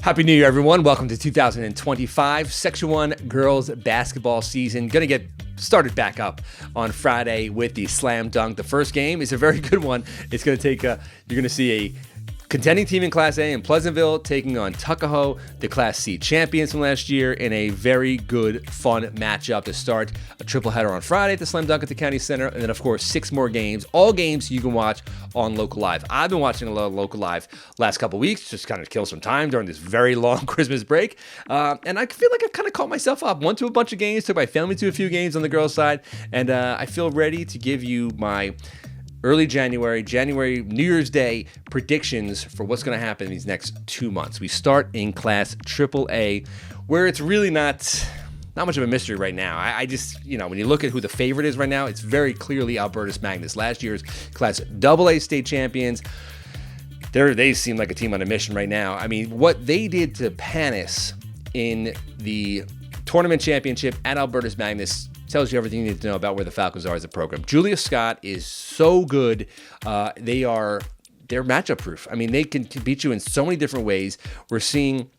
Happy New Year, everyone. Welcome to 2025 Section 1 girls basketball season. Going to get started back up on Friday with the slam dunk. The first game is a very good one. It's going to take, you're going to see a contending team in Class A in Pleasantville taking on Tuckahoe, the Class C champions from last year, in a very good, fun matchup to start a triple header on Friday at the Slam Dunk at the County Center, and then, of course, 6 more games, all games you can watch on LocalLive. I've been watching a lot of LocalLive last couple weeks, just kind of kill some time during this very long Christmas break, and I feel like I kind of caught myself up. Went to a bunch of games, took my family to a few games on the girls' side, and I feel ready to give you my early January, New Year's Day predictions for what's going to happen in these next 2 months. We start in Class AAA, where it's really not much of a mystery right now. I just, when you look at who the favorite is right now, it's very clearly Albertus Magnus. Last year's Class AA state champions, they seem like a team on a mission right now. I mean, what they did to Panis in the tournament championship at Albertus Magnus tells you everything you need to know about where the Falcons are as a program. Julia Scott is so good. They're matchup proof. I mean, they can beat you in so many different ways. We're seeing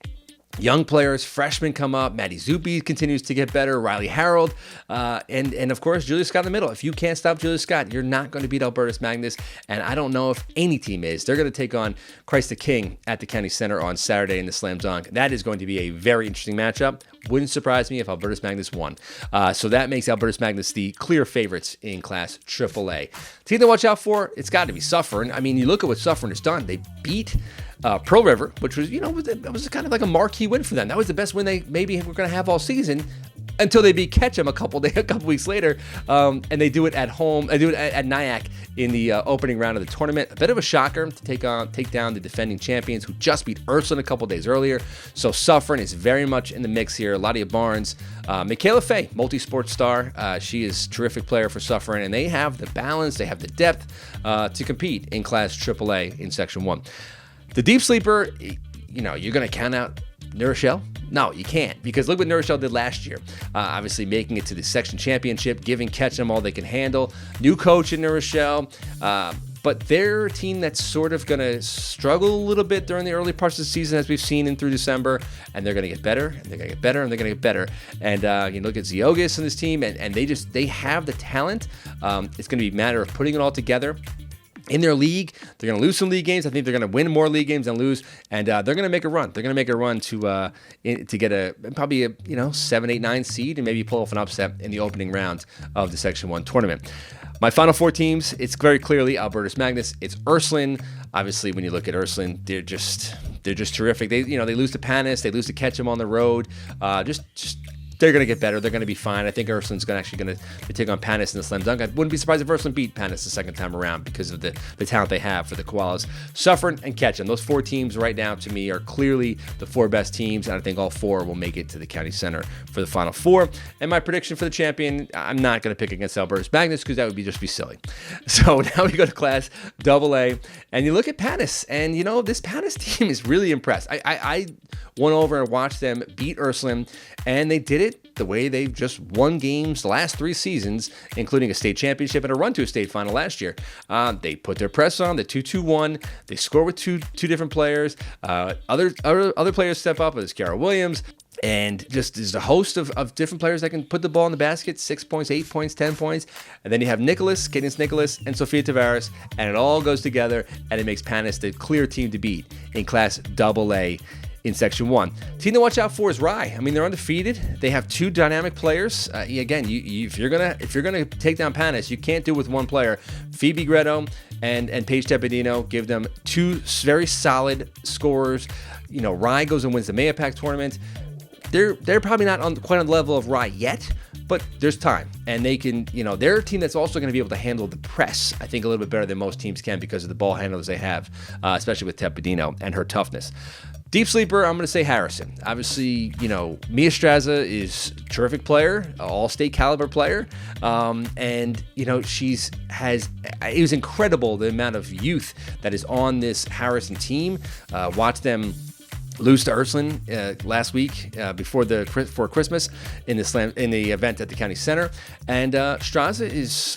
young players, freshmen come up. Maddie Zuppi continues to get better. Riley Harold, and of course, Julia Scott in the middle. If you can't stop Julia Scott, you're not going to beat Albertus Magnus, and I don't know if any team is. They're going to take on Christ the King at the County Center on Saturday in the Slam Dunk. That is going to be a very interesting matchup. Wouldn't surprise me if Albertus Magnus won. So that makes Albertus Magnus the clear favorites in Class AAA. Team to watch out for, it's got to be Suffern. I mean, you look at what Suffern has done. They beat Pearl River, which was, it was kind of like a marquee win for them. That was the best win they maybe were going to have all season until they beat Ketchum a couple weeks later, and they do it at home. They do it at Nyack in the opening round of the tournament. A bit of a shocker to take down the defending champions who just beat Ursuline a couple days earlier. So Suffern is very much in the mix here. Ladia Barnes, Michaela Fay, multi-sport star. She is a terrific player for Suffern, and they have the balance, they have the depth to compete in Class AAA in Section 1. The deep sleeper, you're going to count out New Rochelle? No, you can't, because look what New Rochelle did last year. Obviously making it to the section championship, giving Ketchum all they can handle. New coach in New Rochelle, but they're a team that's sort of going to struggle a little bit during the early parts of the season, as we've seen in through December, and they're going to get better, and they're going to get better, and they're going to get better. And you look at Ziogas and this team, and they have the talent. It's going to be a matter of putting it all together. In their league, they're going to lose some league games. I think they're going to win more league games than lose, and they're going to make a run. They're going to make a run to get probably a 7, 8, 9 seed and maybe pull off an upset in the opening round of the Section 1 tournament. My final 4 teams, it's very clearly Albertus Magnus. It's Ursuline. Obviously, when you look at Ursuline, they're just terrific. They lose to Panis, they lose to Ketchum on the road. They're going to get better. They're going to be fine. I think Ursuline's going to take on Panis in the Slam Dunk. I wouldn't be surprised if Ursuline beat Panis the second time around because of the talent they have for the koalas. Suffern and Ketchum. Those 4 teams right now, to me, are clearly the 4 best teams, and I think all 4 will make it to the County Center for the Final 4. And my prediction for the champion, I'm not going to pick against Albertus Magnus because that would just be silly. So now we go to Class AA, and you look at Panis, and this Panis team is really impressed. I went over and watched them beat Ursuline, and they did it the way they've just won games the last 3 seasons, including a state championship and a run to a state final last year. They put their press on, the 2-2-1. They score with two different players. Other players step up, as Kara Williams. And just there's a host of different players that can put the ball in the basket, 6 points, 8 points, 10 points. And then you have Cadence Nicholas, and Sophia Tavares, and it all goes together, and it makes Panis the clear team to beat in Class AA in Section 1. Team to watch out for is Rye. I mean, they're undefeated. They have 2 dynamic players. Again, if you're gonna take down Panis, you can't do it with one player. Phoebe Greto and Paige Tepedino give them 2 very solid scorers. Rye goes and wins the Mayapack tournament. They're probably not quite on the level of Rye yet, but there's time, and they can, they're a team that's also going to be able to handle the press, I think, a little bit better than most teams can because of the ball handlers they have, especially with Tepedino and her toughness. Deep sleeper, I'm going to say Harrison. Obviously, Mia Straza is a terrific player, all-state caliber player, and it was incredible the amount of youth that is on this Harrison team. Watch them lose to Ursuline last week before Christmas in the event at the county center, and Straza is,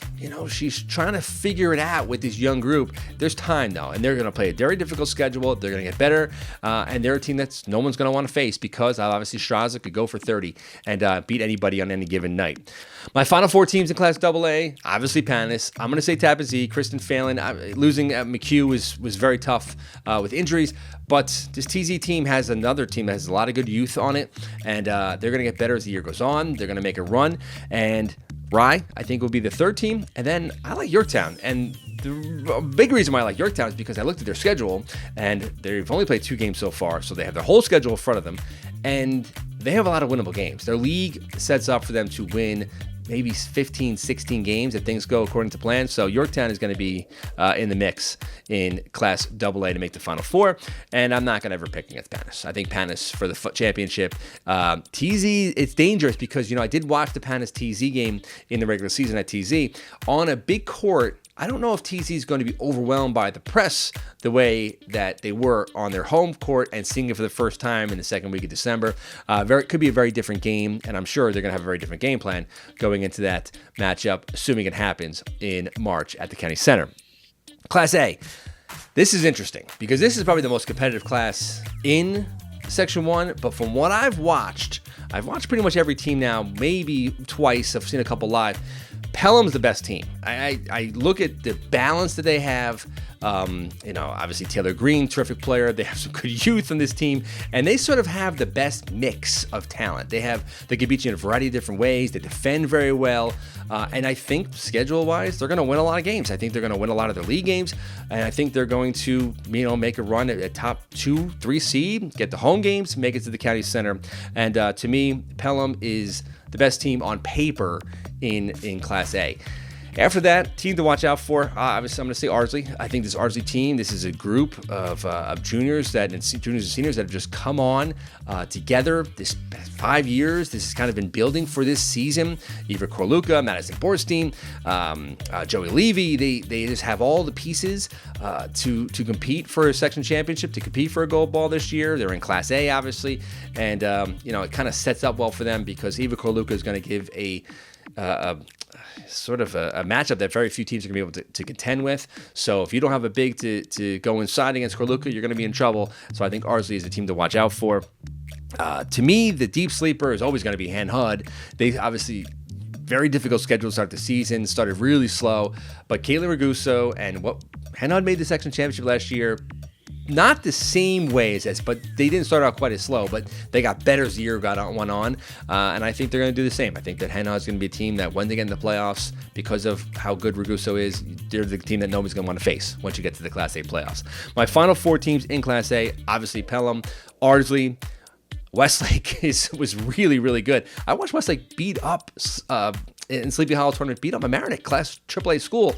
she's trying to figure it out with this young group. There's time though, and they're going to play a very difficult schedule. They're going to get better, and they're a team that's no one's going to want to face because obviously Straza could go for 30 and beat anybody on any given night. My final 4 teams in Class AA, obviously Panis. I'm going to say Tappan Zee, Kristen Phelan. Losing at McHugh was very tough with injuries, but this TZ team has another team that has a lot of good youth on it, and they're going to get better as the year goes on. They're going to make a run, and Rye, I think, will be the 3rd team, and then I like Yorktown, and the big reason why I like Yorktown is because I looked at their schedule, and they've only played 2 games so far, so they have their whole schedule in front of them, and they have a lot of winnable games. Their league sets up for them to win maybe 15, 16 games if things go according to plan. So Yorktown is going to be in the mix in Class AA to make the Final 4. And I'm not going to ever pick against Panis. I think Panis for the championship. TZ, it's dangerous because, I did watch the Panis TZ game in the regular season at TZ on a big court. I don't know if TZ is going to be overwhelmed by the press the way that they were on their home court and seeing it for the first time in the second week of December. Could be a very different game, and I'm sure they're going to have a very different game plan going into that matchup, assuming it happens in March at the County Center. Class A. This is interesting because this is probably the most competitive class in Section 1, but from what I've watched pretty much every team now, maybe twice. I've seen a couple live. Pelham's the best team. I look at the balance that they have. Obviously Taylor Green, terrific player. They have some good youth on this team, and they sort of have the best mix of talent. They can beat you in a variety of different ways. They defend very well, and I think schedule-wise, they're going to win a lot of games. I think they're going to win a lot of their league games, and I think they're going to, make a run at top 2, 3 seed, get the home games, make it to the county center. And to me, Pelham is the best team on paper in Class A. After that, team to watch out for, obviously I'm going to say Ardsley. I think this Ardsley team, this is a group of juniors and seniors that have just come on together this past 5 years. This has kind of been building for this season. Eva Corluka, Madison Borstein, Joey Levy, they just have all the pieces to compete for a section championship, to compete for a gold ball this year. They're in Class A, obviously, and it kind of sets up well for them because Eva Corluka is going to give a matchup that very few teams are going to be able to contend with. So if you don't have a big to go inside against Corluka, you're going to be in trouble. So I think Ardsley is a team to watch out for. To me, the deep sleeper is always going to be Han Hud. They obviously very difficult schedule to start the season, started really slow. But Caitlin Raguso and Han Hud made the section championship last year. Not the same way but they didn't start out quite as slow, but they got better as the year went on, and I think they're going to do the same. I think that Henna is going to be a team that when they get in the playoffs, because of how good Raguso is, they're the team that nobody's going to want to face once you get to the Class A playoffs. My final 4 teams in Class A, obviously Pelham, Ardsley, Westlake was really, really good. I watched Westlake beat up in Sleepy Hollow tournament, beat up a Mamaroneck Class AAA school.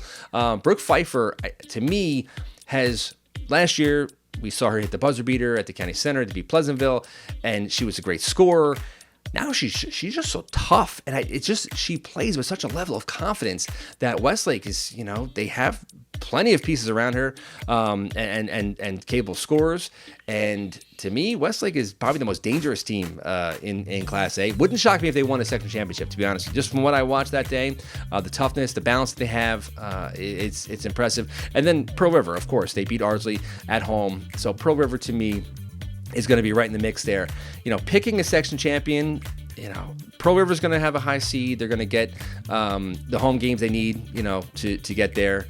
Brooke Pfeiffer, to me, has last year. We saw her hit the buzzer beater at the county center to beat Pleasantville, and she was a great scorer. Now she's just so tough, and she plays with such a level of confidence that Westlake is, they have plenty of pieces around her, and capable scorers. And to me, Westlake is probably the most dangerous team in Class A. Wouldn't shock me if they won a section championship, to be honest. Just from what I watched that day, the toughness, the balance that they have, it's impressive. And then Pearl River, of course, they beat Ardsley at home. So Pearl River, to me, is going to be right in the mix there. Picking a section champion, Pearl River's going to have a high seed. They're going to get the home games they need, to get there.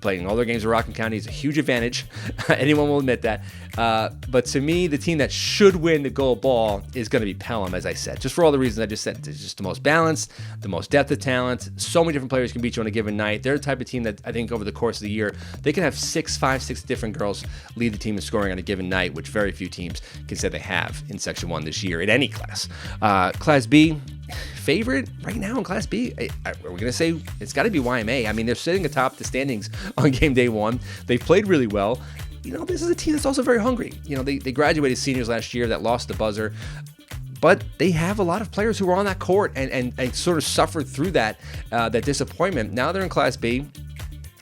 Playing all their games in Rockland County is a huge advantage. Anyone will admit that. But to me, the team that should win the gold ball is going to be Pelham, as I said. Just for all the reasons I just said. It's just the most balanced, the most depth of talent. So many different players can beat you on a given night. They're the type of team that I think over the course of the year, they can have 5, 6 different girls lead the team in scoring on a given night, which very few teams can say they have in Section 1 this year in any class. Class B, favorite right now in Class B, we're going to say it's got to be YMA. I mean, they're sitting atop the standings on GameDay One. They've played really well. This is a team that's also very hungry. They graduated seniors last year that lost the buzzer, but they have a lot of players who were on that court and sort of suffered through that disappointment. Now they're in Class B.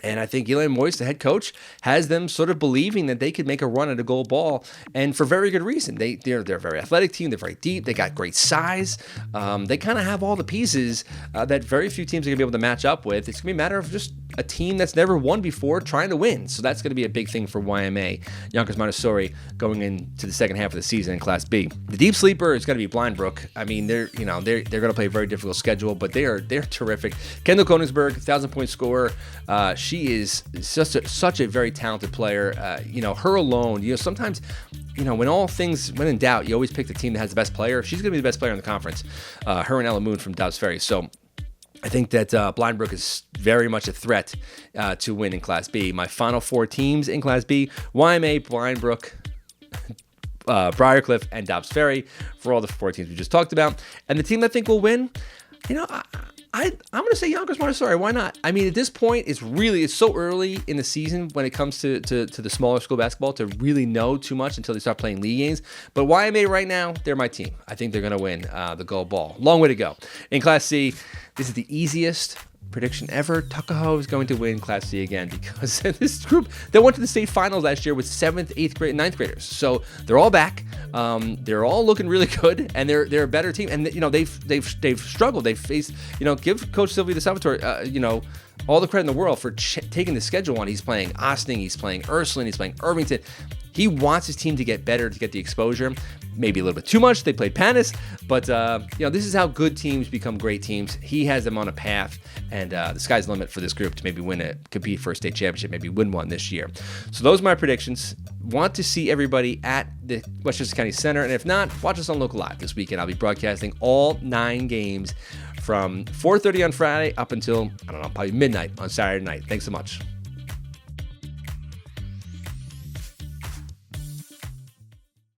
And I think Eli Moyes, the head coach, has them sort of believing that they could make a run at a gold ball, and for very good reason. They're a very athletic team. They're very deep. They got great size. They kind of have all the pieces that very few teams are going to be able to match up with. It's going to be a matter of just a team that's never won before trying to win. So that's going to be a big thing for YMA, Yonkers Montessori, going into the second half of the season in Class B. The deep sleeper is going to be Blind Brook. I mean, they're going to play a very difficult schedule, but they're terrific. Kendall Koenigsberg, 1,000-point scorer. She is such a very talented player. Her alone, sometimes, when all things, when in doubt, you always pick the team that has the best player. She's going to be the best player in the conference. Her and Ella Moon from Dobbs Ferry. So I think that Blind Brook is very much a threat to win in Class B. My final 4 teams in Class B: YMA, Blind Brook, Briarcliff, and Dobbs Ferry, for all the 4 teams we just talked about. And the team that I think will win, I'm going to say Yonkers Montessori. Why not? I mean, at this point, it's so early in the season when it comes to the smaller school basketball to really know too much until they start playing league games. But YMA right now, they're my team. I think they're going to win the gold ball. Long way to go. In Class C, this is the easiest prediction ever. Tuckahoe is going to win Class C again because this group, they went to the state finals last year with 7th, 8th grade, 9th graders. So they're all back. They're all looking really good, and they're a better team. And they've struggled. They've faced, give Coach Sylvia DeSalvatore, all the credit in the world for taking the schedule on. He's playing Ossining, he's playing Ursuline, he's playing Irvington. He wants his team to get better, to get the exposure. Maybe a little bit too much. They played Panis, but this is how good teams become great teams. He has them on a path, and the sky's the limit for this group to maybe compete for a state championship, maybe win one this year. So those are my predictions. Want to see everybody at the Westchester County Center, and if not, watch us on LocalLive this weekend. I'll be broadcasting all 9 games from 4:30 on Friday up until, probably midnight on Saturday night. Thanks so much.